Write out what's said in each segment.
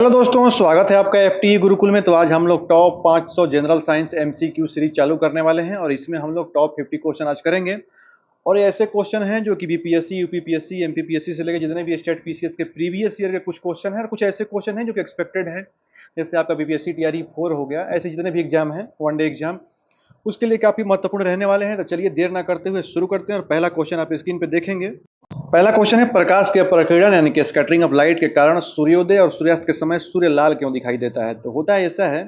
Hello दोस्तों, स्वागत है आपका एफटी गुरुकुल में। तो आज हम लोग top 500 general science MCQ series चालू करने वाले हैं और इसमें हम लोग टॉप 50 क्वेश्चन आज करेंगे। और ये ऐसे क्वेश्चन हैं जो कि बीपीएससी, यूपीपीएससी, एमपीपीएससी से लेकर जितने भी स्टेट पीसीएस के प्रीवियस ईयर के कुछ क्वेश्चन हैं और कुछ ऐसे क्वेश्चन हैं जो कि एक्सपेक्टेड हैं। जैसे आपका बीपीएससी टीआरई 4 हो गया, ऐसे जितने भी एग्जाम हैं, वनडे एग्जाम, उसके लिए काफ़ी महत्वपूर्ण रहने वाले हैं। तो चलिए देर ना करते हुए शुरू करते हैं और पहला क्वेश्चन आप स्क्रीन पे देखेंगे। पहला क्वेश्चन है, प्रकाश के प्रकीर्णन यानी कि स्कैटरिंग ऑफ लाइट के कारण सूर्योदय और सूर्यास्त के समय सूर्य लाल क्यों दिखाई देता है। तो होता है ऐसा है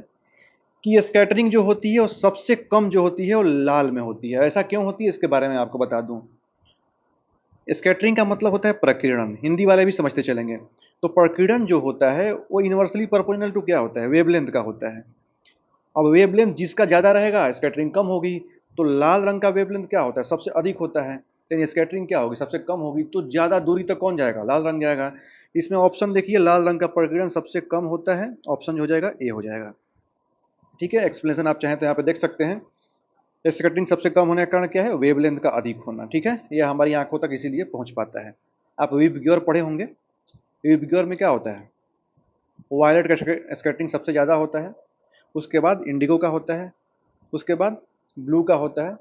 कि स्कैटरिंग जो होती है वो सबसे कम जो होती है वो लाल में होती है। ऐसा क्यों होती है इसके बारे में आपको बता दूं। स्कैटरिंग का मतलब होता है प्रकीर्णन, हिंदी वाले भी समझते चलेंगे। तो प्रकीर्णन जो होता है वो इन्वर्सली प्रोपोर्शनल टू क्या होता है, वेवलेंथ का होता है। अब वेवलेंथ जिसका ज़्यादा रहेगा स्कैटरिंग कम होगी। तो लाल रंग का वेवलेंथ क्या होता है, सबसे अधिक होता है। लेकिन स्कैटरिंग क्या होगी, सबसे कम होगी। तो ज़्यादा दूरी तक कौन जाएगा, लाल रंग जाएगा। इसमें ऑप्शन देखिए, लाल रंग का प्रकीर्णन सबसे कम होता है। ऑप्शन हो जाएगा ए हो जाएगा। ठीक है, एक्सप्लेनेशन आप चाहें तो यहाँ पे देख सकते हैं। स्कैटरिंग सबसे कम होने का कारण क्या है, वेवलेंथ का अधिक होना। ठीक है, यह हमारी आंखों तक इसीलिए पहुंच पाता है। आप विबग्योर पढ़े होंगे। विबग्योर में क्या होता है, वायलेट का स्कैटरिंग सबसे ज़्यादा होता है, उसके बाद इंडिगो का होता है, उसके बाद ब्लू का होता है,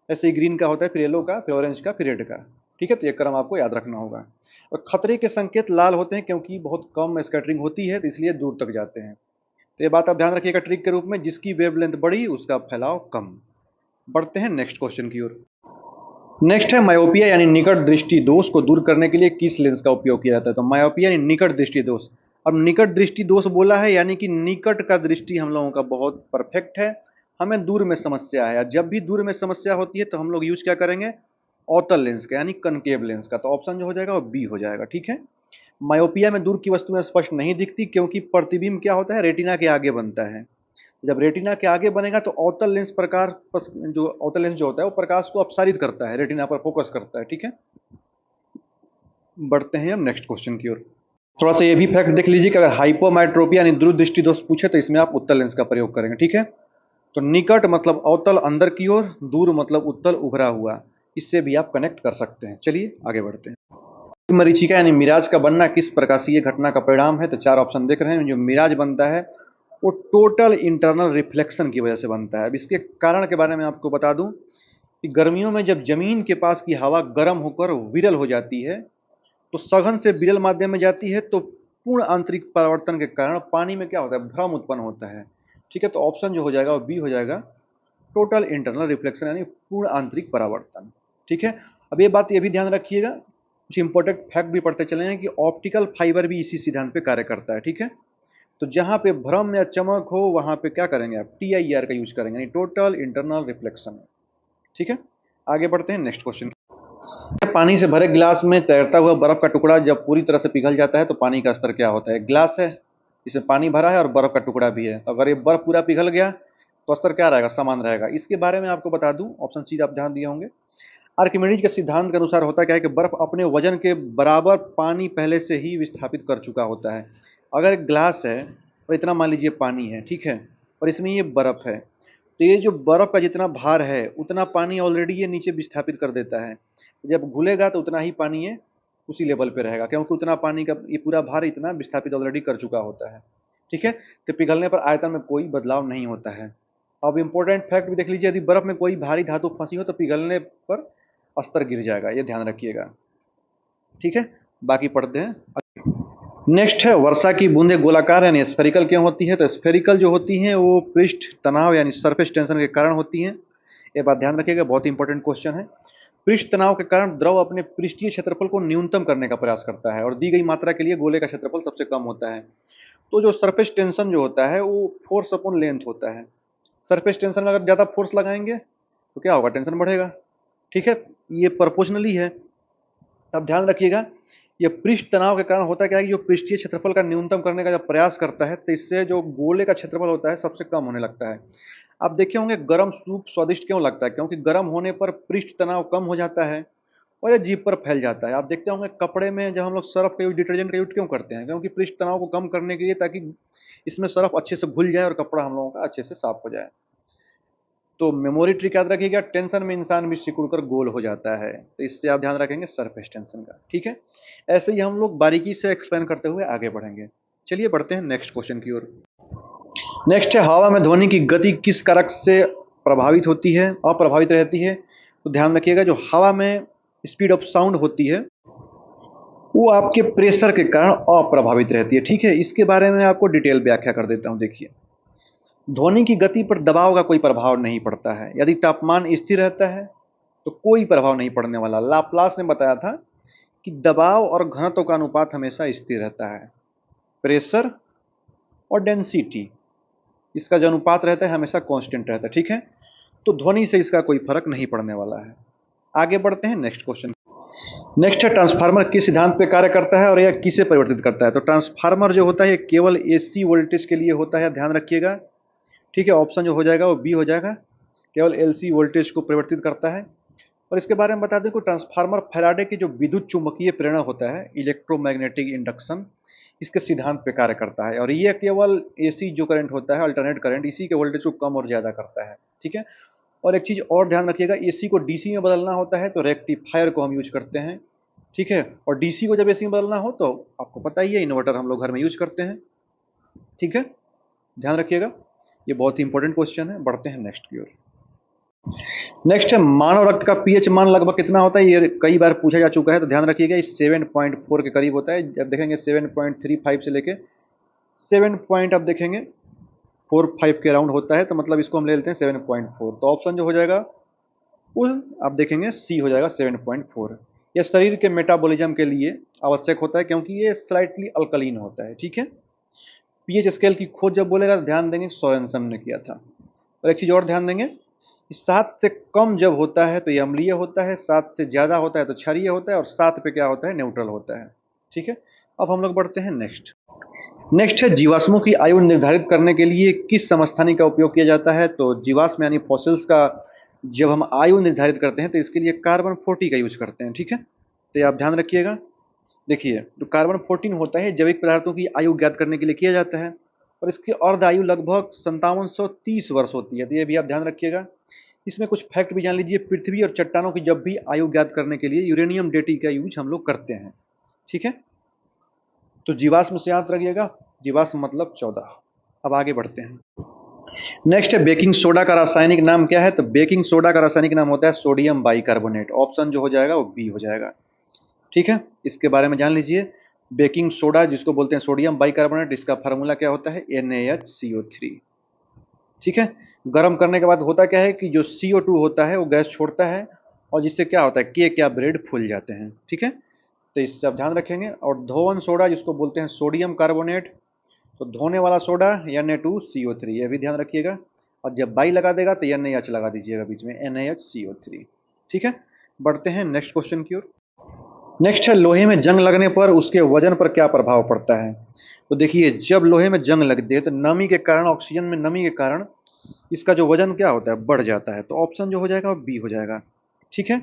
ऐसे ही ग्रीन का होता है, फिर येलो का, फिर ऑरेंज का, फिर रेड का। ठीक है, तो ये क्रम आपको याद रखना होगा। और खतरे के संकेत लाल होते हैं क्योंकि बहुत कम स्कैटरिंग होती है, तो इसलिए दूर तक जाते हैं। तो ये बात आप ध्यान रखिएगा ट्रिक के रूप में, जिसकी वेवलेंथ बड़ी उसका फैलाव कम। बढ़ते हैं नेक्स्ट क्वेश्चन की ओर। नेक्स्ट है, मायोपिया यानी निकट दृष्टि दोष को दूर करने के लिए किस लेंस का उपयोग किया जाता है। तो मायोपिया यानी निकट दृष्टि दोष। अब निकट दृष्टि दोष बोला है यानी कि निकट का दृष्टि हम लोगों का बहुत परफेक्ट है, हमें दूर में समस्या है। जब भी दूर में समस्या होती है तो हम लोग यूज क्या करेंगे, अवतल लेंस का यानी कनकेव लेंस का। तो ऑप्शन जो हो जाएगा वो बी हो जाएगा। ठीक है, मायोपिया में दूर की वस्तुएं स्पष्ट नहीं दिखती क्योंकि प्रतिबिंब क्या होता है, रेटिना के आगे बनता है। जब रेटिना के आगे बनेगा तो अवतल लेंस प्रकार जो अवतल लेंस जो होता है वो प्रकाश को अपसारित करता है, रेटिना पर फोकस करता है। ठीक है, बढ़ते हैं हम नेक्स्ट क्वेश्चन की ओर। थोड़ा सा ये भी फैक्ट देख लीजिए कि अगर हाइपोमेट्रोपिया यानी दूरदृष्टि दोष पूछे तो इसमें आप उत्तल लेंस का प्रयोग करेंगे। ठीक है, तो निकट मतलब अवतल अंदर की ओर, दूर मतलब उत्तल उभरा हुआ, इससे भी आप कनेक्ट कर सकते हैं। चलिए आगे बढ़ते हैं। मरीचिका यानी मिराज का बनना किस प्रकाशीय घटना का परिणाम है। तो चार ऑप्शन देख रहे हैं। जो मिराज बनता है वो टोटल इंटरनल रिफ्लेक्शन की वजह से बनता है। अब इसके कारण के बारे में आपको बता दूं कि गर्मियों में जब जमीन के पास की हवा गर्म होकर विरल हो जाती है तो सघन से विरल माध्यम में जाती है, तो पूर्ण आंतरिक परावर्तन के कारण पानी में क्या होता है, भ्रम उत्पन्न होता है। ठीक है, तो ऑप्शन जो हो जाएगा वो बी हो जाएगा, टोटल इंटरनल रिफ्लेक्शन यानी पूर्ण आंतरिक परावर्तन। ठीक है, अब ये बात ये भी ध्यान रखिएगा, कुछ इंपॉर्टेंट फैक्ट भी पढ़ते चले हैं कि ऑप्टिकल फाइबर भी इसी सिद्धांत पे कार्य करता है। ठीक है, तो जहां पे भ्रम या चमक हो वहां पे क्या करेंगे आप, TIR का यूज करेंगे, यानी टोटल इंटरनल रिफ्लेक्शन। ठीक है, आगे बढ़ते हैं नेक्स्ट क्वेश्चन। पानी से भरे गिलास में तैरता हुआ बर्फ का टुकड़ा जब पूरी तरह से पिघल जाता है तो पानी का स्तर क्या होता है। गिलास है, इसमें पानी भरा है और बर्फ का टुकड़ा भी है, तो अगर ये बर्फ पूरा पिघल गया तो स्तर क्या रहेगा, समान रहेगा। इसके बारे में आपको बता दूं, ऑप्शन सी आप ध्यान दिए होंगे। आर्किमिडीज के सिद्धांत के अनुसार होता क्या है कि बर्फ अपने वजन के बराबर पानी पहले से ही विस्थापित कर चुका होता है। अगर एक ग्लास है और इतना मान लीजिए पानी है, ठीक है, और इसमें ये बर्फ है, तो ये जो बर्फ का जितना भार है उतना पानी ऑलरेडी ये नीचे विस्थापित कर देता है। जब घुलेगा तो उतना ही पानी ये उसी लेवल पे रहेगा, क्योंकि उतना पानी का ये पूरा भार इतना विस्थापित ऑलरेडी कर चुका होता है। ठीक है, तो पिघलने पर आयतन में कोई बदलाव नहीं होता है। अब इंपॉर्टेंट फैक्ट भी देख लीजिए, यदि बर्फ में कोई भारी धातु फंसी हो तो पिघलने पर स्तर गिर जाएगा, ये ध्यान रखिएगा। ठीक है, बाकी पढ़ते हैं। नेक्स्ट है, वर्षा की बूंदें गोलाकार यानी स्फेरिकल क्यों होती है। तो स्फेरिकल जो होती हैं वो पृष्ठ तनाव यानी सरफेस टेंशन के कारण होती हैं। ये बात ध्यान रखिएगा, बहुत इंपॉर्टेंट क्वेश्चन है। पृष्ठ तनाव के कारण द्रव अपने पृष्ठीय क्षेत्रफल को न्यूनतम करने का प्रयास करता है और दी गई मात्रा के लिए गोले का क्षेत्रफल सबसे कम होता है। तो जो सरफेस टेंशन जो होता है वो फोर्स अपॉन लेंथ होता है। सरफेस टेंशन में अगर ज़्यादा फोर्स लगाएंगे तो क्या होगा, टेंशन बढ़ेगा। ठीक है, ये प्रोपोर्शनली है। तब ध्यान रखिएगा, ये पृष्ठ तनाव के कारण होता क्या है कि जो पृष्ठीय क्षेत्रफल का न्यूनतम करने का जब प्रयास करता है तो इससे जो गोले का क्षेत्रफल होता है सबसे कम होने लगता है। आप देखे होंगे गर्म सूप स्वादिष्ट क्यों लगता है, क्योंकि गर्म होने पर पृष्ठ तनाव कम हो जाता है और ये जीभ पर फैल जाता है। आप देखते होंगे कपड़े में जब हम लोग सर्फ का यूज, डिटर्जेंट का यूज क्यों करते हैं, क्योंकि पृष्ठ तनाव को कम करने के लिए, ताकि इसमें सर्फ अच्छे से घुल जाए और कपड़ा हम लोगों का अच्छे से साफ हो जाए। तो मेमोरी ट्रिक याद रखिएगा, टेंशन में इंसान भी सिकुड़कर गोल हो जाता है, तो इससे आप ध्यान रखेंगे सरफेस टेंशन का। ठीक है, ऐसे ही हम लोग बारीकी से एक्सप्लेन करते हुए आगे बढ़ेंगे। चलिए बढ़ते हैं नेक्स्ट क्वेश्चन की ओर। नेक्स्ट है, हवा में ध्वनि की गति किस कारक से प्रभावित होती है, अप्रभावित रहती है? तो ध्यान रखिएगा, जो हवा में स्पीड ऑफ साउंड होती है वो आपके प्रेशर के कारण अप्रभावित रहती है। ठीक है, इसके बारे में आपको डिटेल व्याख्या कर देता हूं। देखिए, ध्वनि की गति पर दबाव का कोई प्रभाव नहीं पड़ता है। यदि तापमान स्थिर रहता है तो कोई प्रभाव नहीं पड़ने वाला। लाप्लास ने बताया था कि दबाव और घनत्व का अनुपात हमेशा स्थिर रहता है। प्रेशर और डेंसिटी, इसका जो अनुपात रहता है हमेशा कांस्टेंट रहता है। ठीक है, तो ध्वनि से इसका कोई फर्क नहीं पड़ने वाला है। आगे बढ़ते हैं नेक्स्ट क्वेश्चन। नेक्स्ट है, ट्रांसफार्मर किस सिद्धांत पे कार्य करता है और यह किसे परिवर्तित करता है? तो ट्रांसफार्मर जो होता है केवल एसी वोल्टेज के लिए होता है, ध्यान रखिएगा। ठीक है, ऑप्शन जो हो जाएगा वो बी हो जाएगा, केवल एलसी वोल्टेज को परिवर्तित करता है। और इसके बारे में बता दें कि ट्रांसफार्मर फैराडे की जो विद्युत चुंबकीय प्रेरणा होता है, इलेक्ट्रोमैग्नेटिक इंडक्शन, इसके सिद्धांत पे कार्य करता है। और ये केवल एसी जो करंट होता है, अल्टरनेट करंट, इसी के वोल्टेज को कम और ज़्यादा करता है। ठीक है, और एक चीज़ और ध्यान रखिएगा, एसी को डीसी में बदलना होता है तो रेक्टिफायर को हम यूज करते हैं। ठीक है, और डीसी को जब एसी में बदलना हो तो आपको पता ही है, इन्वर्टर हम लोग घर में यूज करते हैं। ठीक है, ध्यान रखिएगा, ये बहुत ही इंपॉर्टेंट क्वेश्चन है। बढ़ते हैं नेक्स्ट की ओर। नेक्स्ट है, मानव रक्त का पीएच मान लगभग कितना होता है? ये कई बार पूछा जा चुका है, तो ध्यान रखिएगा, इस 7.4 के करीब होता है। जब देखेंगे 7.35 से लेके 7 पॉइंट अब देखेंगे 45 के अराउंड होता है, तो मतलब इसको हम ले लेते हैं 7.4। तो ऑप्शन जो हो जाएगा वो आप देखेंगे सी हो जाएगा 7.4। यह शरीर के मेटाबॉलिज्म के लिए आवश्यक होता है क्योंकि ये स्लाइटली अल्कलीन होता है। ठीक है, पीएच स्केल की खोज जब बोलेगा तो ध्यान देंगे सोरेनसन ने किया था। और एक चीज़ और ध्यान देंगे, 7 से कम जब होता है तो ये अम्लीय होता है, 7 से ज़्यादा होता है तो क्षारीय होता है, और 7 पे क्या होता है? न्यूट्रल होता है। ठीक है, अब हम लोग बढ़ते हैं नेक्स्ट। नेक्स्ट है, जीवाश्मों की आयु निर्धारित करने के लिए किस समस्थानिक का उपयोग किया जाता है? तो जीवाश्म यानी फॉसिल्स का जब हम आयु निर्धारित करते हैं तो इसके लिए कार्बन 40 का यूज करते हैं। ठीक है, तो ये आप ध्यान रखिएगा। देखिए, जो कार्बन 14 होता है जैविक पदार्थों की आयु ज्ञात करने के लिए किया जाता है, और इसकी अर्ध आयु लगभग 5730 वर्ष होती है। तो ये भी आप ध्यान रखिएगा। इसमें कुछ फैक्ट भी जान लीजिए, पृथ्वी और चट्टानों की जब भी आयु ज्ञात करने के लिए यूरेनियम डेटिंग का यूज हम लोग करते हैं। ठीक है, तो जीवाश्म से याद रखिएगा, जीवाश्म मतलब 14। अब आगे बढ़ते हैं। नेक्स्ट है, बेकिंग सोडा का रासायनिक नाम क्या है? तो बेकिंग सोडा का रासायनिक नाम होता है सोडियम बाइकार्बोनेट। ऑप्शन जो हो जाएगा वो बी हो जाएगा। ठीक है, इसके बारे में जान लीजिए, बेकिंग सोडा जिसको बोलते हैं सोडियम बाइकार्बोनेट, इसका फार्मूला क्या होता है? NaHCO3। ठीक है, गर्म करने के बाद होता क्या है कि जो CO2 होता है वो गैस छोड़ता है, और जिससे क्या होता है, केक या ब्रेड फूल जाते हैं। ठीक है, तो इससे आप ध्यान रखेंगे। और धोवन सोडा जिसको बोलते हैं सोडियम कार्बोनेट, तो धोने वाला सोडा Na2CO3, ये भी ध्यान रखिएगा। और जब बाई लगा देगा तो NaH लगा दीजिएगा बीच में, NaHCO3। ठीक है, बढ़ते हैं नेक्स्ट क्वेश्चन की ओर। नेक्स्ट है, लोहे में जंग लगने पर उसके वजन पर क्या प्रभाव पड़ता है? तो देखिए, जब लोहे में जंग लगती है तो नमी के कारण, ऑक्सीजन में नमी के कारण इसका जो वजन क्या होता है? बढ़ जाता है। तो ऑप्शन जो हो जाएगा वो बी हो जाएगा। ठीक है,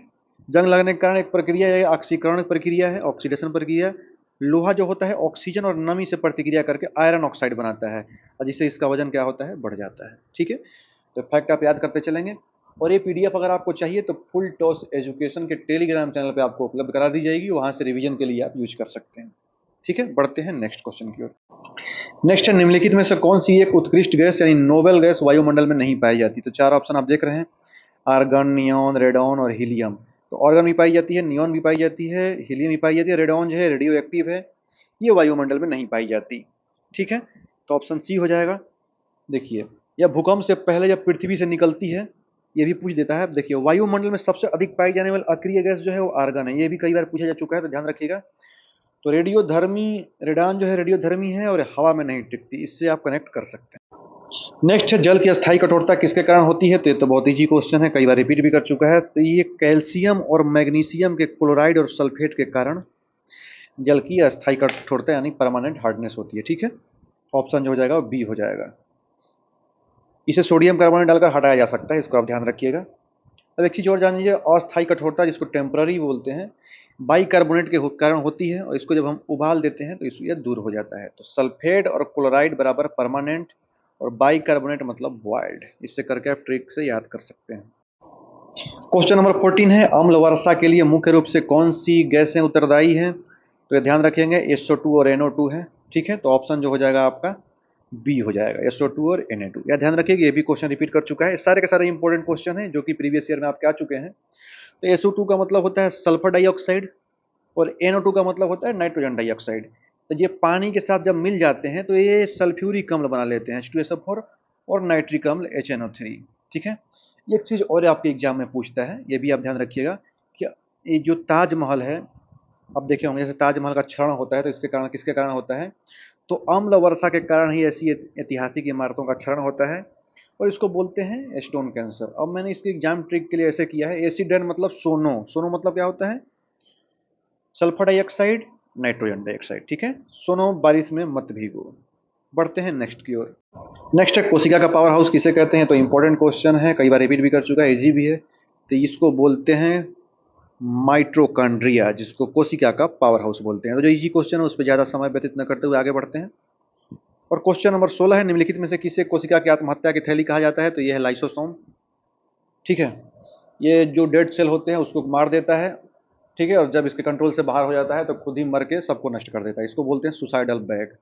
जंग लगने के कारण एक प्रक्रिया है, ऑक्सीकरण प्रक्रिया है, ऑक्सीडेशन प्रक्रिया। लोहा जो होता है ऑक्सीजन और नमी से प्रतिक्रिया करके आयरन ऑक्साइड बनाता है, और जिससे इसका वजन क्या होता है? बढ़ जाता है। ठीक है, तो फैक्ट आप याद करते चलेंगे। और ये पीडीएफ अगर आपको चाहिए तो फुल टॉस एजुकेशन के टेलीग्राम चैनल पे आपको उपलब्ध करा दी जाएगी, वहां से रिवीजन के लिए आप यूज कर सकते हैं। ठीक है, बढ़ते हैं नेक्स्ट क्वेश्चन की ओर। नेक्स्ट है, निम्नलिखित में से कौन सी एक उत्कृष्ट गैस यानी नोबेल गैस वायुमंडल में नहीं पाई जाती? तो 4 ऑप्शन आप देख रहे हैं, आर्गन, नियॉन, रेडॉन और हीलियम। तो आर्गन भी पाई जाती है, नियॉन भी पाई जाती है, हीलियम भी पाई जाती है, रेडॉन जो है रेडियो एक्टिव है, ये वायुमंडल में नहीं पाई जाती। ठीक है, तो ऑप्शन सी हो जाएगा। देखिए, यह भूकंप से पहले जब पृथ्वी से निकलती है, ये भी पूछ देता है। देखिए, वायुमंडल में सबसे अधिक पाई जाने वाली अक्रिय गैस जो है वो आर्गन है, ये भी कई बार पूछा जा चुका है, तो ध्यान रखिएगा। तो रेडियोधर्मी, रेडान जो है रेडियोधर्मी है और हवा में नहीं टिकती, इससे आप कनेक्ट कर सकते हैं। नेक्स्ट है, जल की अस्थायी कठोरता किसके कारण होती है? तो ये तो बहुत ईजी क्वेश्चन है, कई बार रिपीट भी कर चुका है। तो ये कैल्शियम और मैग्नीशियम के क्लोराइड और सल्फेट के कारण जल की अस्थायी कठोरता यानी परमानेंट हार्डनेस होती है। ठीक है, ऑप्शन जो हो जाएगा वो बी हो जाएगा। इसे सोडियम कार्बोनेट डालकर हटाया जा सकता है, इसको आप ध्यान रखिएगा। अब एक चीज़ और जान लीजिए, अस्थायी कठोरता जिसको टेम्पररी बोलते हैं, बाइकार्बोनेट के कारण होती है, और इसको जब हम उबाल देते हैं तो इससे यह दूर हो जाता है। तो सल्फेट और क्लोराइड बराबर परमानेंट, और बाइकार्बोनेट मतलब बॉइल्ड। इससे करके आप ट्रिक से याद कर सकते हैं। क्वेश्चन नंबर 14 है, अम्ल वर्षा के लिए मुख्य रूप से कौन सी गैसें उत्तरदायी हैं? तो ये ध्यान रखेंगे, SO2 और NO2 है। ठीक है, तो ऑप्शन जो हो जाएगा आपका बी हो जाएगा, SO2 और Na2। या ध्यान रखिए कि ये भी क्वेश्चन रिपीट कर चुका है, सारे के सारे इंपॉर्टेंट क्वेश्चन हैं जो कि प्रीवियस ईयर में आपके आ चुके हैं। तो SO2 का मतलब होता है सल्फर डाइऑक्साइड और NO2 का मतलब होता है नाइट्रोजन डाइऑक्साइड। तो ये पानी के साथ जब मिल जाते हैं तो ये सल्फ्यूरिक अम्ल बना लेते हैं H2SO4 और नाइट्रिक अम्ल HNO3। ठीक है, ये एक चीज़ और आपके एग्जाम में पूछता है, ये भी आप ध्यान रखिएगा कि ये जो ताजमहल है, अब देखे होंगे जैसे ताजमहल का क्षरण होता है तो इसके कारण किसके कारण होता है, तो अम्ल वर्षा के कारण ही ऐसी ऐतिहासिक इमारतों का क्षरण होता है और इसको बोलते हैं स्टोन कैंसर। अब मैंने इसके एग्जाम ट्रिक के लिए ऐसे किया है, एसिड रेन मतलब सोनो, सोनो मतलब क्या होता है, सल्फर डाइऑक्साइड, नाइट्रोजन डाइऑक्साइड। ठीक है, सोनो बारिश में मत भीगो। बढ़ते हैं नेक्स्ट की ओर। नेक्स्ट है कोशिका का पावर हाउस किसे कहते हैं, तो इंपॉर्टेंट क्वेश्चन है, कई बार रिपीट भी कर चुका है, इजी भी है। तो इसको बोलते हैं माइट्रोकॉन्ड्रिया, जिसको कोशिका का पावर हाउस बोलते हैं। तो जो इजी क्वेश्चन है उस पर ज़्यादा समय व्यतीत न करते हुए आगे बढ़ते हैं। और क्वेश्चन नंबर 16 है, निम्नलिखित में से किसे कोशिका की आत्महत्या की थैली कहा जाता है, तो यह है लाइसोसोम। ठीक है, ये जो डेड सेल होते हैं उसको मार देता है, ठीक है, और जब इसके कंट्रोल से बाहर हो जाता है तो खुद ही मर के सबको नष्ट कर देता है, इसको बोलते हैं सुसाइडल बैग।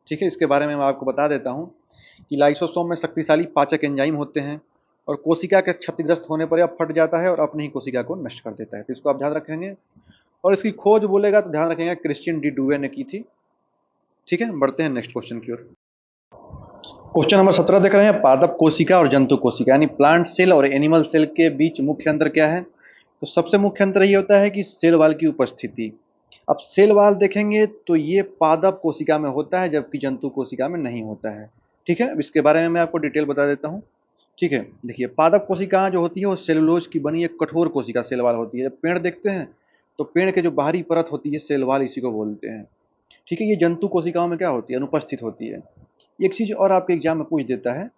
ठीक है, इसके बारे में मैं आपको बता देता हूँ कि लाइसोसोम में शक्तिशाली पाचक एंजाइम होते हैं और कोशिका के क्षतिग्रस्त होने पर यह फट जाता है और अपनी ही कोशिका को नष्ट कर देता है, तो इसको आप ध्यान रखेंगे। और इसकी खोज बोलेगा तो ध्यान रखेंगे क्रिश्चियन डी डुवे ने की थी। ठीक है, बढ़ते हैं नेक्स्ट क्वेश्चन की ओर। क्वेश्चन नंबर 17 देख रहे हैं, पादप कोशिका और जंतु कोशिका यानी प्लांट सेल और एनिमल सेल के बीच मुख्य अंतर क्या है, तो सबसे मुख्य अंतर ये होता है कि सेल वाल की उपस्थिति। अब सेल वाल देखेंगे तो ये पादप कोशिका में होता है जबकि जंतु कोशिका में नहीं होता है। ठीक है, अब इसके बारे में मैं आपको डिटेल बता देता हूँ। ठीक है, देखिए पादप कोशिका जो होती है वो सेलुलोज की बनी एक कठोर कोशिका सेल वाल होती है। जब पेड़ देखते हैं तो पेड़ के जो बाहरी परत होती है सेल वाल, इसी को बोलते हैं। ठीक है, ये जंतु कोशिकाओं में क्या होती है, अनुपस्थित होती है। एक चीज़ और आपके एग्जाम में पूछ देता है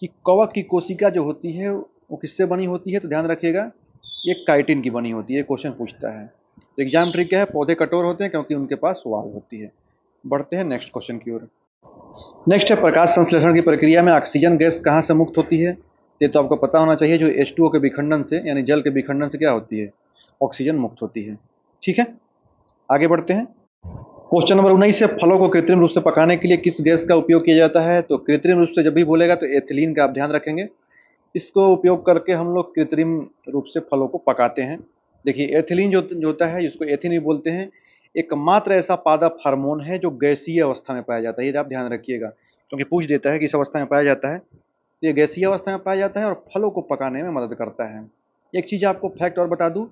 कि कवक की कोशिका जो होती है वो किससे बनी होती है, तो ध्यान रखिएगा ये काइटिन की बनी होती है, क्वेश्चन पूछता है। तो एग्जाम ट्रिक क्या है, पौधे कठोर होते हैं क्योंकि उनके पास वाल होती है। बढ़ते हैं नेक्स्ट क्वेश्चन की ओर। नेक्स्ट है प्रकाश संश्लेषण की प्रक्रिया में ऑक्सीजन गैस कहाँ से मुक्त होती है, ये तो आपको पता होना चाहिए, जो H2O के विखंडन से यानी जल के विखंडन से क्या होती है, ऑक्सीजन मुक्त होती है। ठीक है, आगे बढ़ते हैं। क्वेश्चन नंबर 19 है, फलों को कृत्रिम रूप से पकाने के लिए किस गैस का उपयोग किया जाता है, तो कृत्रिम रूप से जब भी बोलेगा तो एथिलीन का आप ध्यान रखेंगे, इसको उपयोग करके हम लोग कृत्रिम रूप से फलों को पकाते हैं। देखिए एथिलीन जो होता है, जिसको एथिन भी बोलते हैं, एकमात्र ऐसा पादप हार्मोन है जो गैसीय अवस्था में पाया जाता है, ये आप ध्यान रखिएगा क्योंकि पूछ देता है कि इस अवस्था में पाया जाता है, तो ये गैसीय अवस्था में पाया जाता है और फलों को पकाने में मदद करता है। एक चीज़ आपको फैक्ट और बता दूं,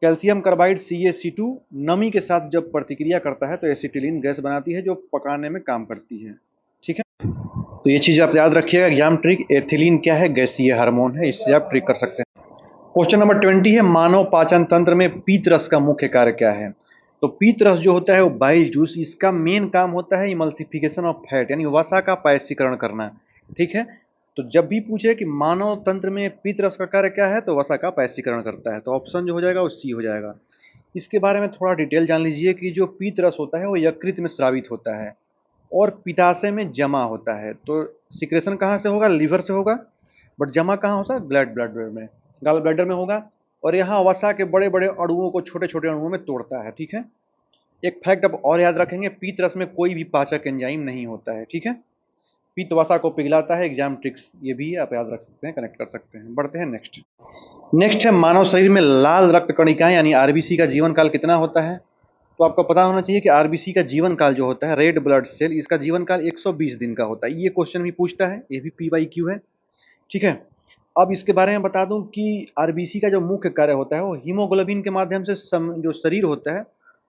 कैल्शियम कार्बाइड CaC2 नमी के साथ जब प्रतिक्रिया करता है तो एसिटिलीन गैस बनाती है जो पकाने में काम करती है। ठीक है, तो ये चीज़ आप याद रखिएगा, एग्जाम ट्रिक, एथिलीन क्या है, गैसीय हार्मोन है, इससे आप ट्रिक कर सकते हैं। क्वेश्चन नंबर 20 है, मानव पाचन तंत्र में पीत रस का मुख्य कार्य क्या है, तो पीत रस जो होता है वो बाइल जूस, इसका मेन काम होता है इमल्सिफिकेशन ऑफ फैट यानी वसा का पायसीकरण करना। ठीक है, तो जब भी पूछे कि मानव तंत्र में पीत रस का कार्य क्या है तो वसा का पायसीकरण करता है, तो ऑप्शन जो हो जाएगा वो सी हो जाएगा। इसके बारे में थोड़ा डिटेल जान लीजिए कि जो पीत रस होता है वो यकृत में स्रावित होता है और पित्ताशय में जमा होता है। तो सिक्रेशन कहाँ से होगा, लीवर से होगा, बट जमा कहाँ होगा, ब्लडर में, गॉल ब्लैडर में होगा। और यहाँ वसा के बड़े बड़े अणुओं को छोटे छोटे अणुओं में तोड़ता है। ठीक है, एक फैक्ट अब और याद रखेंगे, पीत रस में कोई भी पाचक एंजाइम नहीं होता है। ठीक है, पीत वसा को पिघलाता है, एग्जाम ट्रिक्स ये भी आप याद रख सकते हैं, कनेक्ट कर सकते हैं। बढ़ते हैं नेक्स्ट। नेक्स्ट है, मानव शरीर में लाल रक्त कणिकाएं यानी आरबीसी का जीवन काल कितना होता है, तो आपको पता होना चाहिए कि आरबीसी का जीवन काल जो होता है, रेड ब्लड सेल, इसका जीवन काल 120 दिन का होता है। ये क्वेश्चन भी पूछता है, ये भी PYQ है। ठीक है, अब इसके बारे में बता दूं कि आरबीसी का जो मुख्य कार्य होता है वो हीमोग्लोबिन के माध्यम से जो शरीर होता है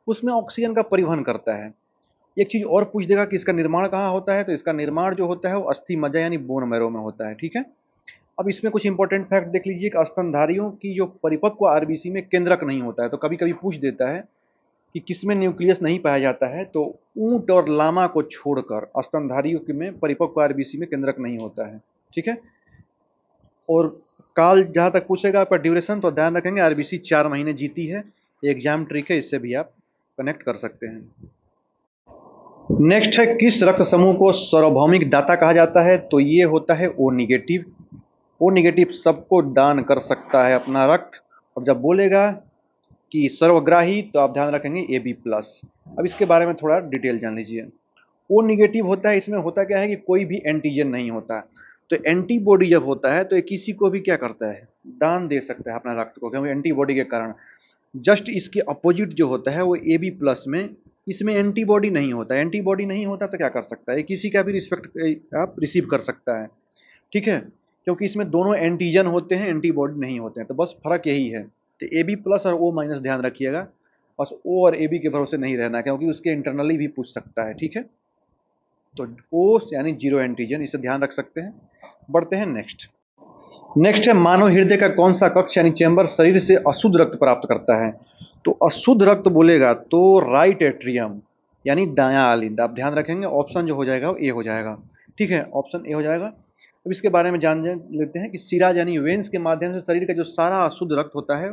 उसमें ऑक्सीजन का परिवहन करता है। एक चीज़ और पूछ देगा कि इसका निर्माण कहाँ होता है, तो इसका निर्माण जो होता है वो अस्थि मज्जा यानी बोन मैरो में होता है। ठीक है, अब इसमें कुछ इंपॉर्टेंट फैक्ट देख लीजिए कि स्तनधारियों की जो परिपक्व आरबीसी में केंद्रक नहीं होता है, तो कभी कभी पूछ देता है कि किसमें न्यूक्लियस नहीं पाया जाता है, तो ऊंट और लामा को छोड़कर स्तनधारियों में परिपक्व आरबीसी में केंद्रक नहीं होता है। ठीक है, और काल जहाँ तक पूछेगा आपका ड्यूरेशन, तो ध्यान रखेंगे आरबीसी 4 महीने जीती है, एग्जाम ट्रिक है, इससे भी आप कनेक्ट कर सकते हैं। नेक्स्ट है, किस रक्त समूह को सार्वभौमिक दाता कहा जाता है, तो ये होता है O निगेटिव। O निगेटिव सबको दान कर सकता है अपना रक्त। और जब बोलेगा कि सर्वग्राही तो आप ध्यान रखेंगे AB+। अब इसके बारे में थोड़ा डिटेल जान लीजिए। ओ निगेटिव होता है, इसमें होता क्या है कि कोई भी एंटीजन नहीं होता। तो एंटीबॉडी जब होता है तो ये किसी को भी क्या करता है, दान दे सकता है अपना रक्त को, क्योंकि एंटीबॉडी के कारण। जस्ट इसके अपोजिट जो होता है वो ए बी प्लस में, इसमें एंटीबॉडी नहीं होता। एंटीबॉडी नहीं होता तो क्या कर सकता है, किसी का भी रिस्पेक्ट आप रिसीव कर सकता है, ठीक है, क्योंकि इसमें दोनों एंटीजन होते हैं, एंटीबॉडी नहीं होते हैं। तो बस फर्क यही है। तो ए बी प्लस और ओ माइनस ध्यान रखिएगा, बस ओ और ए बी के भरोसे नहीं रहना, क्योंकि उसके इंटरनली भी पूछ सकता है, ठीक है। तो ओ यानी जीरो एंटीजन, इसे ध्यान रख सकते हैं। बढ़ते हैं नेक्स्ट। नेक्स्ट है मानव हृदय का कौन सा कक्ष यानी चैम्बर शरीर से अशुद्ध रक्त प्राप्त करता है। तो अशुद्ध रक्त बोलेगा तो राइट एट्रियम यानी दायां आलिंद। आप ध्यान रखेंगे ऑप्शन जो हो जाएगा वो ए हो जाएगा, ठीक है, ऑप्शन ए हो जाएगा। अब इसके बारे में जान लेते हैं कि सिराज यानी वेंस के माध्यम से शरीर का जो सारा अशुद्ध रक्त होता है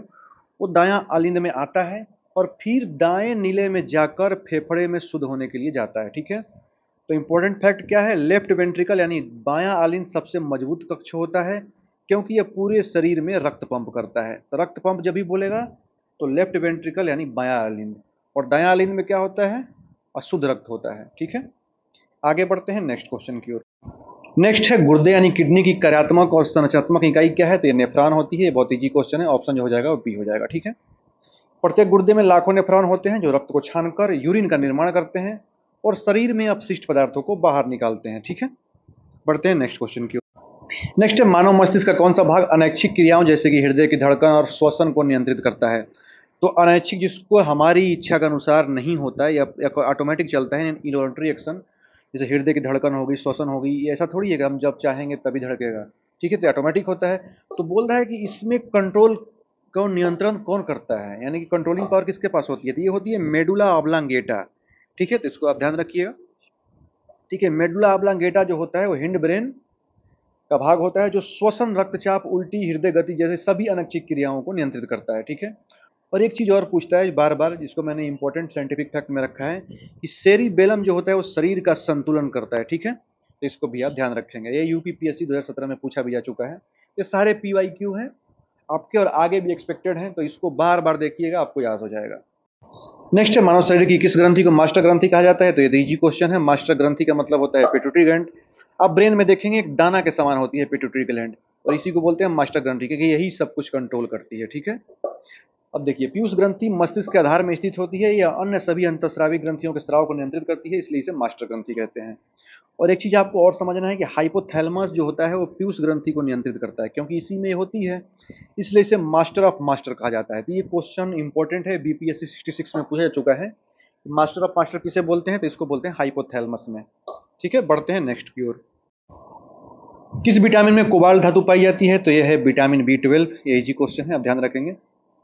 वो दायां आलिंद में आता है और फिर दाएं नीले में जाकर फेफड़े में शुद्ध होने के लिए जाता है, ठीक है। तो इंपॉर्टेंट फैक्ट क्या है, लेफ्ट वेंट्रिकल यानी बायां आलिंद सबसे मजबूत कक्ष होता है, क्योंकि यह पूरे शरीर में रक्त पंप करता है। तो रक्त पंप जब भी बोलेगा तो लेफ्ट वेंट्रिकल यानी बायां आलिंद, और दायां आलिंद में क्या होता है, अशुद्ध रक्त होता है, ठीक है। आगे बढ़ते हैं नेक्स्ट क्वेश्चन की ओर। नेक्स्ट है गुर्दे यानी किडनी की कार्यात्मक और संरचनात्मक इकाई क्या है। तो ये नेफ्रॉन होती है, ये बहुत ईजी क्वेश्चन है, ऑप्शन जो हो जाएगा वो बी हो जाएगा, ठीक है। प्रत्येक गुर्दे में लाखों नेफ्रॉन होते हैं जो रक्त को छानकर यूरिन का निर्माण करते हैं और शरीर में अपशिष्ट पदार्थों को बाहर निकालते हैं, ठीक है। बढ़ते हैं नेक्स्ट क्वेश्चन की ओर। नेक्स्ट है मानव मस्तिष्क का कौन सा भाग अनैच्छिक क्रियाओं जैसे कि हृदय की धड़कन और श्वसन को नियंत्रित करता है। तो अनैच्छिक जिसको हमारी इच्छा के अनुसार नहीं होता है या ऑटोमेटिक चलता है, इनवॉलंटरी एक्शन, जैसे हृदय की धड़कन होगी, श्वसन होगी, ये ऐसा थोड़ी है कि हम जब चाहेंगे तभी धड़केगा, ठीक है, तो ऑटोमेटिक होता है। तो बोल रहा है कि इसमें कंट्रोल कौन, नियंत्रण कौन करता है, यानी कि कंट्रोलिंग पावर किसके पास होती है, तो ये होती है मेडुला ऑब्लांगेटा, ठीक है, तो इसको आप ध्यान रखिएगा, ठीक है। मेडुला ऑब्लांगेटा जो होता है वो हिंड ब्रेन का भाग होता है जो श्वसन, रक्तचाप, उल्टी, हृदय गति जैसे सभी अनैच्छिक क्रियाओं को नियंत्रित करता है, ठीक है। और एक चीज और पूछता है बार बार, जिसको मैंने इंपॉर्टेंट साइंटिफिक फैक्ट में रखा है कि सेरिबेलम जो होता है वो शरीर का संतुलन करता है, ठीक है, तो इसको भी आप ध्यान रखेंगे। ये यूपीपीएससी 2017 में पूछा भी जा चुका है। ये सारे पीवाईक्यू हैं आपके और आगे भी एक्सपेक्टेड हैं, तो इसको बार बार देखिएगा, आपको याद हो जाएगा। नेक्स्ट है मानव शरीर की किस ग्रंथि को मास्टर ग्रंथि कहा जाता है। तो ये इजी क्वेश्चन है। मास्टर ग्रंथि का मतलब होता है पिट्यूटरी ग्लैंड। आप ब्रेन में देखेंगे एक दाना के समान होती है पिट्यूटरी ग्लैंड, और इसी को बोलते हैं मास्टर ग्रंथि, क्योंकि यही सब कुछ कंट्रोल करती है, ठीक है। अब देखिए पीयूष ग्रंथि मस्तिष्क के आधार में स्थित होती है, या अन्य सभी अंतःस्रावी ग्रंथियों के स्राव को नियंत्रित करती है, इसलिए इसे मास्टर ग्रंथि कहते हैं। और एक चीज आपको और समझना है कि हाइपोथैलेमस जो होता है वो पीयूष ग्रंथि को नियंत्रित करता है, क्योंकि इसी में होती है, इसलिए इसे मास्टर ऑफ मास्टर कहा जाता है। तो ये क्वेश्चन इंपॉर्टेंट है, बीपीएससी 66 में पूछा जा चुका है। मास्टर ऑफ मास्टर किसे बोलते हैं, तो इसको बोलते हैं हाइपोथैलेमस में, ठीक है। बढ़ते हैं नेक्स्ट की ओर। किस विटामिन में कोबाल्ट धातु पाई जाती है। तो यह है विटामिन B12। ये इजी क्वेश्चन है, आप ध्यान रखेंगे।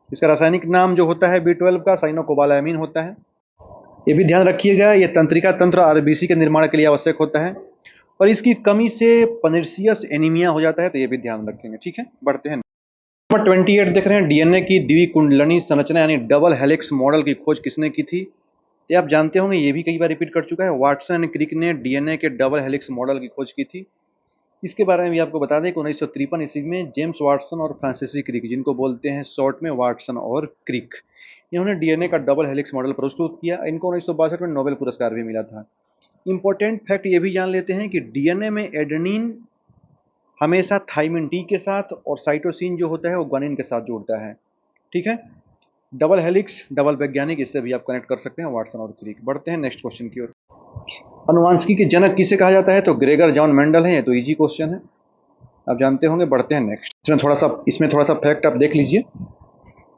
इसका रासायनिक नाम जो होता है B12 का साइनोकोबालामीन होता है। ये भी ध्यान रखिएगा, ये तंत्रिका तंत्र आरबीसी के निर्माण के लिए आवश्यक होता है, और इसकी कमी से पनिर्सियस एनीमिया हो जाता है, तो ये भी ध्यान रखेंगे, ठीक है। बढ़ते हैं नंबर 28 देख रहे हैं। डीएनए की द्विकुंडलनी संरचना यानी डबल हेलिक्स मॉडल की खोज किसने की थी। तो आप जानते होंगे, ये भी कई बार रिपीट कर चुका है, वाटसन एंड क्रिक ने डीएनए के डबल हेलिक्स मॉडल की खोज की थी। इसके बारे में भी आपको बता दें कि 1953 ईस्वी में जेम्स वाटसन और फ्रांसिस क्रिक, जिनको बोलते हैं शॉर्ट में वाटसन और क्रिक, इन्होंने डीएनए का डबल हेलिक्स मॉडल प्रस्तुत किया। इनको 1962 में नोबेल पुरस्कार भी मिला था। इंपॉर्टेंट फैक्ट ये भी जान लेते हैं कि डीएनए में एडेनिन हमेशा थाइमिन टी के साथ और साइटोसिन जो होता है वो ग्वानिन के साथ जुड़ता है, ठीक है। डबल हेलिक्स, डबल वैज्ञानिक, इससे भी आप कनेक्ट कर सकते हैं वाटसन और क्रिक। बढ़ते हैं नेक्स्ट क्वेश्चन की ओर। अनुवांशिकी के जनक किसे कहा जाता है। तो ग्रेगर जॉन मेंडल है। ये तो इजी क्वेश्चन है, आप जानते होंगे। बढ़ते हैं नेक्स्ट। इसमें थोड़ा सा फैक्ट आप देख लीजिए।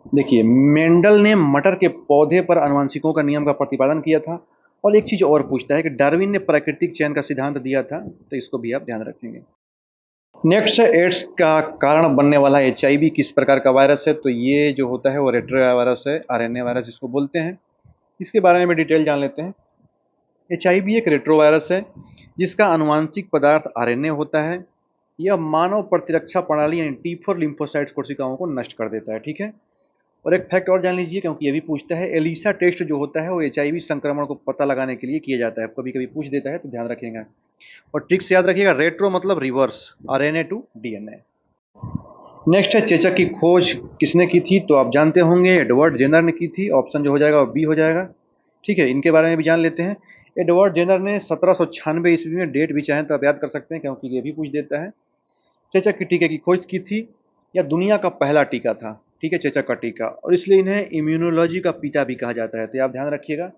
देखिए मेंडल ने मटर के पौधे पर अनुवांशिकों का नियम का प्रतिपादन किया था। और एक चीज और पूछता है कि डार्विन ने प्राकृतिक चयन का सिद्धांत दिया था, तो इसको भी आप ध्यान रखेंगे। नेक्स्ट है एड्स का कारण बनने वाला HIV किस प्रकार का वायरस है। तो ये जो होता है वो रेट्रोवायरस है, RNA वायरस जिसको बोलते हैं। इसके बारे में भी डिटेल जान लेते हैं। HIV एक रेट्रोवायरस है जिसका आनुवांशिक पदार्थ RNA होता है। यह मानव प्रतिरक्षा प्रणाली यानी T4 लिम्फोसाइट्स कोशिकाओं को नष्ट कर देता है, ठीक है। और एक फैक्ट और जान लीजिए, क्योंकि ये भी पूछता है, एलिसा टेस्ट जो होता है वो HIV संक्रमण को पता लगाने के लिए किया जाता है। कभी कभी पूछ देता है, तो ध्यान रखिएगा। और ट्रिक से याद रखिएगा, रेट्रो मतलब reverse, RNA to DNA। Next है चेचक की खोज किसने की थी। तो आप जानते होंगे एडवर्ड जेनर ने की थी। ऑप्शन जो हो जाएगा वो बी हो जाएगा, ठीक है। इनके बारे में भी जान लेते हैं। एडवर्ड जेनर ने 1796 ईस्वी में, डेट भी चाहें तो आप याद कर सकते हैं क्योंकि ये भी पूछ देता है, चेचक के टीके की खोज की थी, या दुनिया का पहला टीका था, ठीक है, चेचक का टीका, और इसलिए इन्हें इम्यूनोलॉजी का पिता भी कहा जाता है। तो आप ध्यान रखिएगा।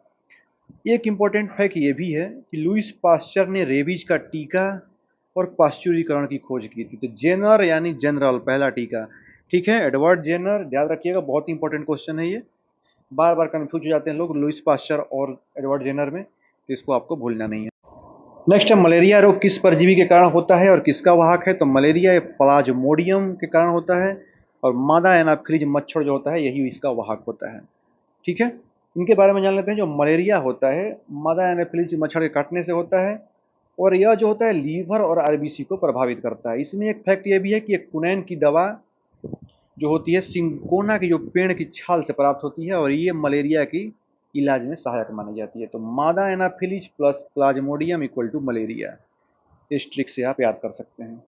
एक इंपॉर्टेंट फैक्ट ये भी है कि लुईस पास्चर ने रेबीज का टीका और पाश्चुरीकरण की खोज की थी। तो जेनर यानी जनरल, पहला टीका, ठीक है, एडवर्ड जेनर, याद रखिएगा, बहुत ही इंपॉर्टेंट क्वेश्चन है ये। बार बार कंफ्यूज हो जाते हैं लोग लुईस पास्चर और एडवर्ड जेनर में, तो इसको आपको भूलना नहीं है। नेक्स्ट है, मलेरिया रोग किस परजीवी के कारण होता है और किसका वाहक है? तो मलेरिया प्लाज्मोडियम के कारण होता है, और मादा एनाफिलीज मच्छर जो होता है यही इसका वाहक होता है, ठीक है। इनके बारे में जान लेते हैं। जो मलेरिया होता है मादा एनाफिलीज मच्छर के काटने से होता है, और यह जो होता है लीवर और आरबीसी को प्रभावित करता है। इसमें एक फैक्ट ये भी है कि एक कुनैन की दवा जो होती है सिंकोना की जो पेड़ की छाल से प्राप्त होती है, और ये मलेरिया की इलाज में सहायक मानी जाती है। तो मादा anopheles plus plasmodium equal to malaria, इस ट्रिक से आप याद कर सकते हैं।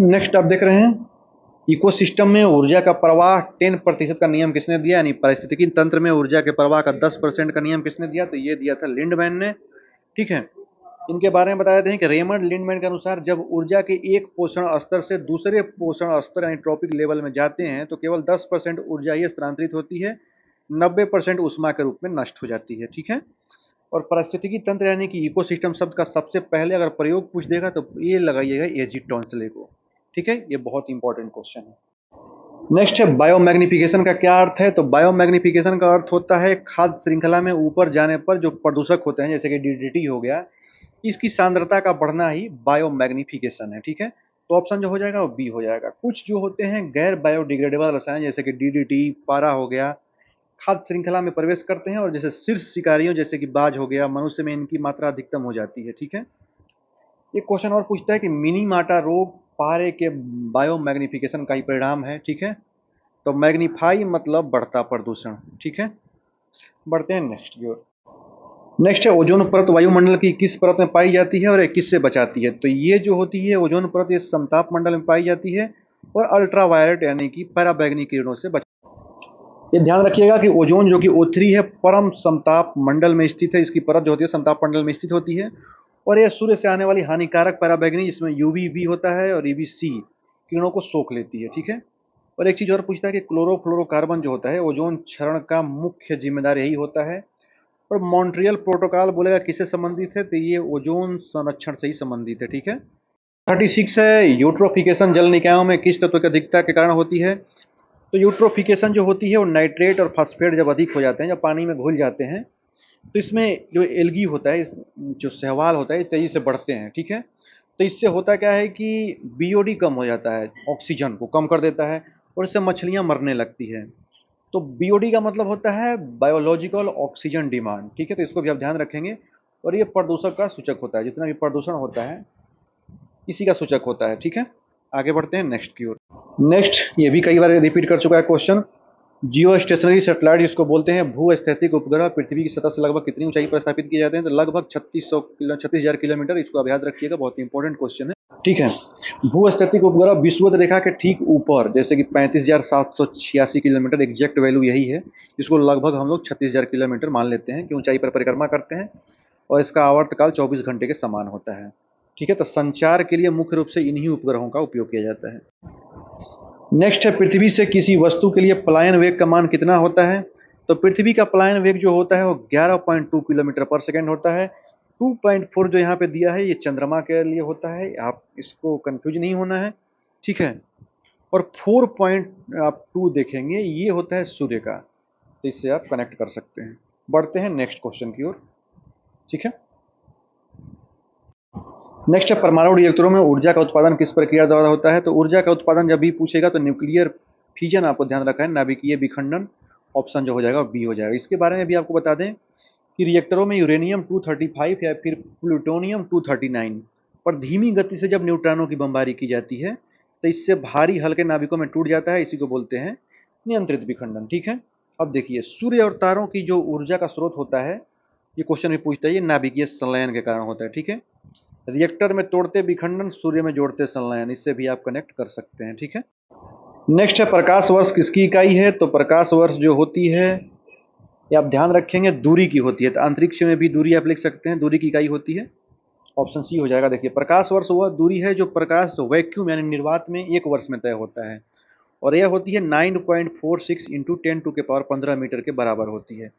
नेक्स्ट आप देख रहे हैं, इकोसिस्टम में ऊर्जा का प्रवाह 10% का नियम किसने दिया? यानी पारिस्थितिकी तंत्र में ऊर्जा के प्रवाह का 10% का नियम किसने दिया? तो ये दिया था लिंडमैन ने, ठीक है। इनके बारे में बता देते हैं कि रेमंड लिंडमैन के अनुसार जब ऊर्जा के एक पोषण स्तर से दूसरे पोषण स्तर यानी ट्रॉपिक लेवल में जाते हैं तो केवल 10% ऊर्जा ही स्थानांतरित होती है, 90% ऊष्मा के रूप में नष्ट हो जाती है, ठीक है। और पारिस्थितिकी तंत्र यानी कि इकोसिस्टम शब्द का सबसे पहले अगर प्रयोग पूछ देगा तो ये लगाइएगा एजी टॉन्सले को, ठीक है। ये बहुत इंपॉर्टेंट क्वेश्चन है। नेक्स्ट है, बायोमैग्निफिकेशन का क्या अर्थ है? तो बायोमैग्निफिकेशन का अर्थ होता है खाद्य श्रृंखला में ऊपर जाने पर जो प्रदूषक होते हैं जैसे कि डीडीटी हो गया, इसकी सांद्रता का बढ़ना ही बायोमैग्निफिकेशन है, ठीक है। तो ऑप्शन जो हो जाएगा वो बी हो जाएगा। कुछ जो होते हैं गैर बायोडिग्रेडेबल रसायन जैसे कि डीडीटी, पारा हो गया, खाद्य श्रृंखला में प्रवेश करते हैं, और जैसे शीर्ष शिकारियों जैसे कि बाज हो गया, मनुष्य में इनकी मात्रा अधिकतम हो जाती है, ठीक है। एक क्वेश्चन और पूछता है कि मिनीमाटा रोग पारे के बायोमैग्निफिकेशन का ही परिणाम है, ठीक है। तो मैग्नीफाई मतलब बढ़ता प्रदूषण, ठीक है। बढ़ते हैं नेक्स्ट की ओर। नेक्स्ट है, ओजोन परत वायुमंडल की किस परत में पाई जाती है और ये किससे बचाती है? तो ये जो होती है ओजोन परत, ये समताप मंडल में पाई जाती है और अल्ट्रावायलेट यानी कि पराबैंगनी किरणों से ये ध्यान रखिएगा कि ओजोन जो कि O3 है परम समताप मंडल में स्थित है, इसकी परत जो होती है समताप मंडल में स्थित होती है, और यह सूर्य से आने वाली हानिकारक पराबैंगनी जिसमें UVB होता है और UVC किरणों को सोख लेती है, ठीक है। और एक चीज़ और पूछता है कि क्लोरोफ्लोरोकार्बन जो होता है ओजोन क्षरण का मुख्य जिम्मेदार यही होता है, और मॉन्ट्रियल प्रोटोकॉल बोलेगा किससे संबंधित है? तो ये ओजोन संरक्षण से ही संबंधित है, ठीक है। 36 है, यूट्रोफिकेशन जल निकायों में किस तत्व की अधिकता के कारण होती है? तो यूट्रोफिकेशन जो होती है वो नाइट्रेट और फास्फेट जब अधिक हो जाते हैं, जब पानी में घुल जाते हैं, तो इसमें जो एल्गी होता है, जो शैवाल होता है, तेजी से बढ़ते हैं, ठीक है। तो इससे होता क्या है कि बीओडी कम हो जाता है, ऑक्सीजन को कम कर देता है, और इससे मछलियां मरने लगती है। तो बीओडी का मतलब होता है बायोलॉजिकल ऑक्सीजन डिमांड, ठीक है। तो इसको भी आप ध्यान रखेंगे, और ये प्रदूषक का सूचक होता है, जितना भी प्रदूषण होता है इसी का सूचक होता है, ठीक है। आगे बढ़ते हैं नेक्स्ट की ओर। नेक्स्ट, ये भी कई बार रिपीट कर चुका है क्वेश्चन, जियो स्टेशनरी सैटेलाइट जिसको बोलते हैं, भू स्थैतिक उपग्रह पृथ्वी की सतह से लगभग कितनी ऊंचाई पर स्थापित किए जाते हैं? तो लगभग 36,000 किलोमीटर, इसको आप याद रखिएगा, बहुत इंपॉर्टेंट क्वेश्चन है, ठीक है। भू स्थैतिक उपग्रह विषुवत रेखा के ठीक ऊपर जैसे कि 35,786 किलोमीटर, एग्जैक्ट वैल्यू यही है, इसको लगभग हम लोग 36,000 किलोमीटर मान लेते हैं कि ऊंचाई पर परिक्रमा करते हैं, और इसका आवर्तकाल 24 घंटे के समान होता है, ठीक है। तो संचार के लिए मुख्य रूप से इन्हीं उपग्रहों का उपयोग किया जाता है। नेक्स्ट है, पृथ्वी से किसी वस्तु के लिए पलायन वेग का मान कितना होता है? तो पृथ्वी का पलायन वेग जो होता है वो 11.2 किलोमीटर पर सेकेंड होता है। 2.4 जो यहाँ पे दिया है ये चंद्रमा के लिए होता है, आप इसको कंफ्यूज नहीं होना है, ठीक है। और 4.2 देखेंगे ये होता है सूर्य का, तो इससे आप कनेक्ट कर सकते हैं। बढ़ते हैं नेक्स्ट क्वेश्चन की ओर, ठीक है। नेक्स्ट है, परमाणु रिएक्टरों में ऊर्जा का उत्पादन किस प्रक्रिया द्वारा होता है? तो ऊर्जा का उत्पादन जब भी पूछेगा तो न्यूक्लियर फिजन आपको ध्यान रखना है, नाभिकीय विखंडन, ऑप्शन जो हो जाएगा बी हो जाएगा। इसके बारे में भी आपको बता दें कि रिएक्टरों में यूरेनियम 235 या फिर प्लूटोनियम 239 पर धीमी गति से जब न्यूट्रॉनों की बमबारी की जाती है तो इससे भारी हल्के नाभिकों में टूट जाता है, इसी को बोलते हैं नियंत्रित विखंडन, ठीक है। अब देखिए, सूर्य और तारों की जो ऊर्जा का स्रोत होता है, ये क्वेश्चन भी पूछता है, ये नाभिकीय संलयन के कारण होता है, ठीक है। रिएक्टर में तोड़ते विखंडन, सूर्य में जोड़ते संलयन, इससे भी आप कनेक्ट कर सकते हैं, ठीक है। नेक्स्ट है, प्रकाश वर्ष किसकी इकाई है? तो प्रकाश वर्ष जो होती है ये आप ध्यान रखेंगे दूरी की होती है, तो अंतरिक्ष में भी दूरी आप लिख सकते हैं, दूरी की इकाई होती है। ऑप्शन सी हो जाएगा। देखिए प्रकाश वर्ष वह दूरी है जो प्रकाश वैक्यूम यानी निर्वात में 1 वर्ष में तय होता है, और यह होती है 9.46 इंटू 10⁻15 मीटर के बराबर होती है।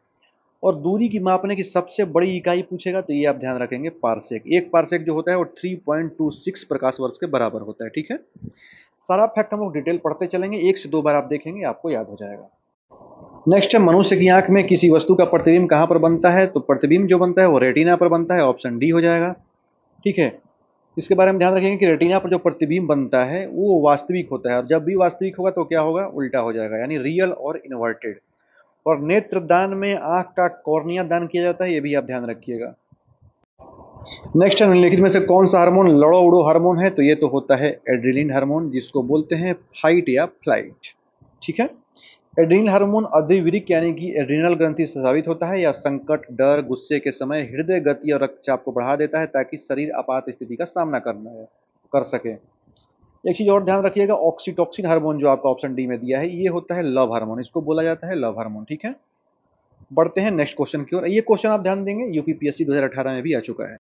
और दूरी की मापने की सबसे बड़ी इकाई पूछेगा तो ये आप ध्यान रखेंगे पारसेक। एक पारसेक जो होता है वो 3.26 प्रकाश वर्ष के बराबर होता है। ठीक है, सारा फैक्ट हम लोग डिटेल पढ़ते चलेंगे, 1 से 2 बार आप देखेंगे आपको याद हो जाएगा। नेक्स्ट है मनुष्य की आंख में किसी वस्तु का प्रतिबिंब कहाँ पर बनता है, तो प्रतिबिंब जो बनता है वो रेटिना पर बनता है, ऑप्शन डी हो जाएगा। ठीक है, इसके बारे में ध्यान रखेंगे कि रेटिना पर जो प्रतिबिंब बनता है वो वास्तविक होता है, और जब भी वास्तविक होगा तो क्या होगा, उल्टा हो जाएगा, यानी रियल और इन्वर्टेड। और नेत्र दान में आंख का कॉर्निया दान किया जाता है, ये भी आप ध्यान रखिएगा। नेक्स्ट है निम्नलिखित में से कौन सा हार्मोन लड़ो उड़ो हार्मोन है, तो ये तो होता है एड्रेनलिन हार्मोन, जिसको बोलते हैं फाइट या फ्लाइट। ठीक है, एड्रेनलिन हार्मोन अधिवृक्क यानी कि एड्रिनल ग्रंथि से स्रावित होता है, या संकट, डर, गुस्से के समय हृदय गति और रक्तचाप को बढ़ा देता है ताकि शरीर आपात स्थिति का सामना कर सके। एक चीज और ध्यान रखिएगा, ऑक्सीटोसिन हार्मोन जो आपका ऑप्शन डी में दिया है ये होता है लव हार्मोन, इसको बोला जाता है लव हार्मोन। ठीक है, बढ़ते हैं नेक्स्ट क्वेश्चन की ओर। ये क्वेश्चन आप ध्यान देंगे यूपीपीएससी 2018 में भी आ चुका है।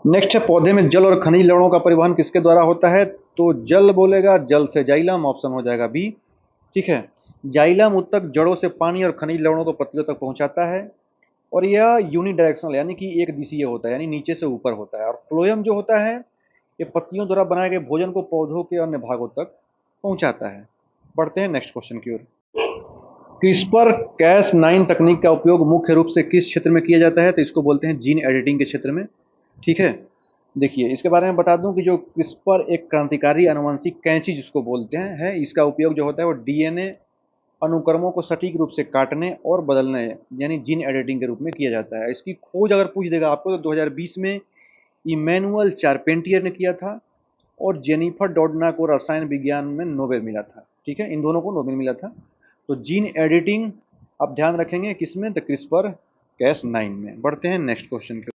नेक्स्ट है पौधे में जल और खनिज लवणों का परिवहन किसके द्वारा होता है, तो जल बोलेगा, जल से जाइलम, ऑप्शन हो जाएगा बी। ठीक है, जाइलम उत्तक जड़ों से पानी और खनिज लवणों को पत्तियों तक पहुंचाता है, और यह यूनिडायरेक्शनल यानी कि एक दिशीय होता है, यानी नीचे से ऊपर होता है। और फ्लोएम जो होता है ये पत्तियों द्वारा बनाए गए भोजन को पौधों के अन्य भागों तक पहुंचाता है। बढ़ते हैं नेक्स्ट क्वेश्चन की ओर। क्रिस्पर Cas9 तकनीक का उपयोग मुख्य रूप से किस क्षेत्र में किया जाता है, तो इसको बोलते हैं जीन एडिटिंग के क्षेत्र में। ठीक है, देखिए इसके बारे में बता दूं कि जो क्रिस्पर एक क्रांतिकारी आनुवंशिक कैंची जिसको बोलते हैं है, इसका उपयोग जो होता है वो डीएनए अनुक्रमों को सटीक रूप से काटने और बदलने यानी जीन एडिटिंग के रूप में किया जाता है। इसकी खोज अगर पूछ देगा आपको तो 2020 में इमैनुअल चारपेंटियर ने किया था, और जेनिफर डोडना को रसायन विज्ञान में नोबेल मिला था। ठीक है, इन दोनों को नोबेल मिला था। तो जीन एडिटिंग आप ध्यान रखेंगे किसमें, तो क्रिस्पर Cas9 में। बढ़ते हैं नेक्स्ट क्वेश्चन के।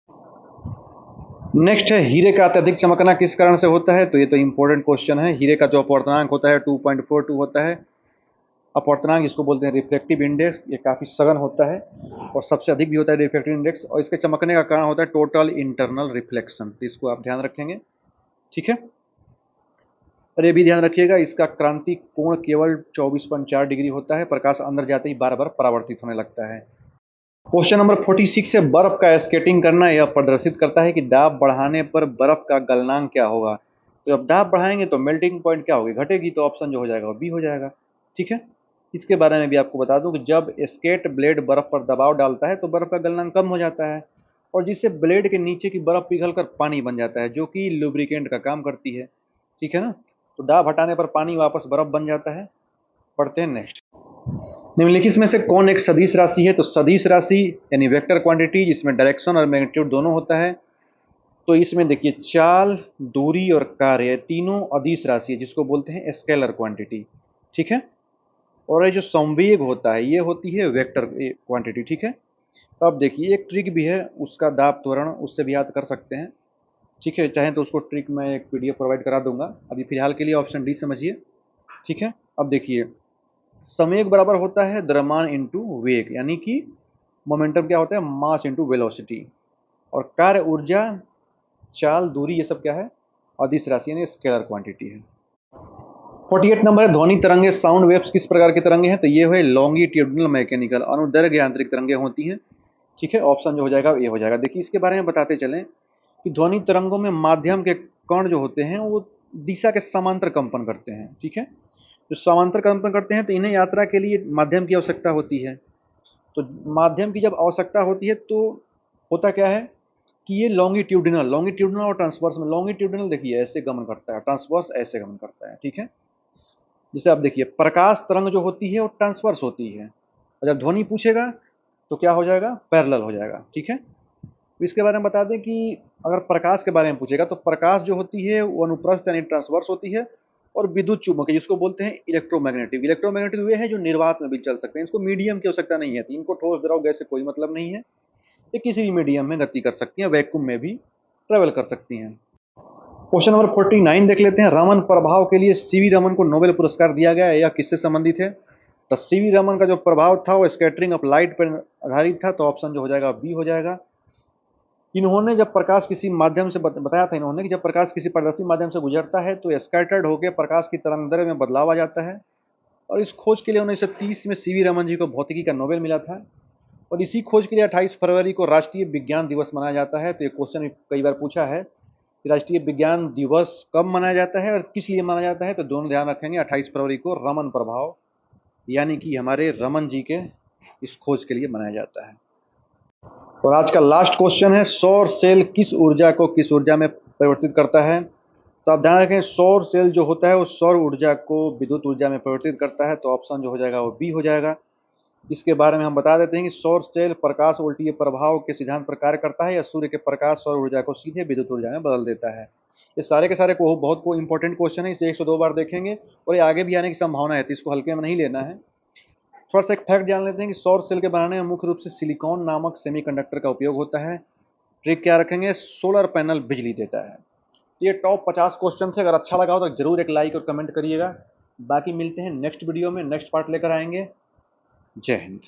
नेक्स्ट है हीरे का अत्यधिक चमकना किस कारण से होता है, तो ये तो इंपॉर्टेंट क्वेश्चन है। हीरे का जो अपवर्तनांक होता है 2.42 होता है। अपवर्तनांक इसको बोलते हैं रिफ्लेक्टिव इंडेक्स, ये काफ़ी सघन होता है और सबसे अधिक भी होता है रिफ्लेक्टिव इंडेक्स, और इसके चमकने का कारण होता है टोटल इंटरनल रिफ्लेक्शन, तो इसको आप ध्यान रखेंगे। ठीक है, और ये भी ध्यान रखिएगा इसका क्रांति कोण केवल 24.4 डिग्री होता है, प्रकाश अंदर जाते ही बार बार परावर्तित होने लगता है। क्वेश्चन नंबर 46 है बर्फ का स्केटिंग करना यह प्रदर्शित करता है कि दाब बढ़ाने पर बर्फ का गलनांक क्या होगा, तो जब दाब बढ़ाएंगे तो मेल्टिंग पॉइंट क्या होगी, घटेगी, तो ऑप्शन जो हो जाएगा वो बी हो जाएगा। ठीक है, इसके बारे में भी आपको बता दूं कि जब स्केट ब्लेड बर्फ पर दबाव डालता है तो बर्फ का गलनांक कम हो जाता है, और जिससे ब्लेड के नीचे की बर्फ पिघलकर पानी बन जाता है जो कि लुब्रिकेंट का काम करती है। ठीक है ना, तो दाब हटाने पर पानी वापस बर्फ बन जाता है। पढ़ते हैं नेक्स्ट। निम्नलिखित में से कौन एक सदिश राशि है, तो सदिश राशि यानी वेक्टर क्वांटिटी जिसमें डायरेक्शन और मैग्नीट्यूड दोनों होता है। तो इसमें देखिए चाल, दूरी और कार्य तीनों अदिश राशि है जिसको बोलते हैं स्केलर क्वांटिटी। ठीक है, और ये जो संवेग होता है ये होती है वेक्टर क्वांटिटी। ठीक है, तो अब देखिए एक ट्रिक भी है उसका दाब त्वरण, उससे भी याद कर सकते हैं। ठीक है, चाहें तो उसको ट्रिक मैं एक पीडीएफ प्रोवाइड करा दूंगा, अभी फिलहाल के लिए ऑप्शन डी समझिए। ठीक है, अब देखिए संवेग बराबर होता है द्रव्यमान इंटू वेग, यानी कि मोमेंटम क्या होता है, मास इंटू वेलोसिटी, और कार्य ऊर्जा, चाल, दूरी, ये सब क्या है, अदिश राशि यानी स्केलर क्वांटिटी है। 48 नंबर है ध्वनि तरंगे साउंड वेव्स किस प्रकार की तरंगे हैं, तो ये है लॉन्गिट्यूडिनल मैकेनिकल अनुदैर्घ्य यांत्रिक तरंगे होती हैं। ठीक है, ऑप्शन जो हो जाएगा ये हो जाएगा। देखिए इसके बारे में बताते चलें कि ध्वनि तरंगों में माध्यम के कण जो होते हैं वो दिशा के समांतर कंपन करते हैं। ठीक है, जो समांतर कंपन करते हैं तो इन्हें यात्रा के लिए माध्यम की आवश्यकता होती है। तो माध्यम की जब आवश्यकता होती है तो होता क्या है कि ये लॉन्गिट्यूडिनल और ट्रांसवर्स में, लॉन्गिट्यूडिनल देखिए ऐसे गमन करता है, ट्रांसवर्स ऐसे गमन करता है। ठीक है, जैसे आप देखिए प्रकाश तरंग जो होती है वो ट्रांसवर्स होती है, और जब ध्वनि पूछेगा तो क्या हो जाएगा, पैरेलल हो जाएगा। ठीक है, इसके बारे में बता दें कि अगर प्रकाश के बारे में पूछेगा तो प्रकाश जो होती है वो अनुप्रस्थ यानी ट्रांसवर्स होती है, और विद्युत चुम्बकीय जिसको बोलते हैं इलेक्ट्रोमैग्नेटिक। इलेक्ट्रोमैग्नेटिक वे हैं जो निर्वात में भी चल सकते हैं, इसको मीडियम की आवश्यकता नहीं है, इनको ठोस द्रव गैस से कोई मतलब नहीं है, ये किसी भी मीडियम में गति कर सकती हैं, वैक्यूम में भी ट्रेवल कर सकती हैं। क्वेश्चन नंबर 49 देख लेते हैं। रमन प्रभाव के लिए सीवी रमन को नोबेल पुरस्कार दिया गया है, यह किससे संबंधित है, तो सीवी रमन का जो प्रभाव था वो स्कैटरिंग ऑफ लाइट पर आधारित था, तो ऑप्शन जो हो जाएगा बी हो जाएगा। इन्होंने जब प्रकाश किसी माध्यम से बताया था इन्होंने कि जब प्रकाश किसी पारदर्शी माध्यम से गुजरता है तो स्कैटर्ड होकर प्रकाश की तरंगदैर्घ्य में बदलाव आ जाता है, और इस खोज के लिए 1930 में सीवी रमन जी को भौतिकी का नोबेल मिला था। और इसी खोज के लिए 28 फरवरी को राष्ट्रीय विज्ञान दिवस मनाया जाता है। तो ये क्वेश्चन कई बार पूछा है कि राष्ट्रीय विज्ञान दिवस कब मनाया जाता है और किस लिए मनाया जाता है, तो दोनों ध्यान रखेंगे। 28 फरवरी को रमन प्रभाव यानी कि हमारे रमन जी के इस खोज के लिए मनाया जाता है। और आज का लास्ट क्वेश्चन है, सौर सेल किस ऊर्जा को किस ऊर्जा में परिवर्तित करता है। तो आप ध्यान रखें, सौर सेल जो होता है वो सौर ऊर्जा को विद्युत ऊर्जा में परिवर्तित करता है, तो ऑप्शन जो हो जाएगा वो बी हो जाएगा। इसके बारे में हम बता देते हैं कि सौर सेल प्रकाश उल्टीय प्रभाव के सिद्धांत पर कार्य करता है या सूर्य के प्रकाश सौर ऊर्जा को सीधे विद्युत ऊर्जा में बदल देता है। ये सारे के सारे को बहुत को इंपॉर्टेंट क्वेश्चन है, इसे 102 बार देखेंगे और ये आगे भी आने की संभावना है, तो इसको हल्के में नहीं लेना है। थोड़ा सा एक फैक्ट जान लेते हैं कि सौर सेल के बनाने में मुख्य रूप से सिलिकॉन नामक सेमीकंडक्टर का उपयोग होता है। ट्रिक क्या रखेंगे, सोलर पैनल बिजली देता है। तो ये टॉप 50 क्वेश्चन थे। अगर अच्छा लगा हो तो जरूर एक लाइक और कमेंट करिएगा। बाकी मिलते हैं नेक्स्ट वीडियो में, नेक्स्ट पार्ट लेकर आएंगे। जय हिंद।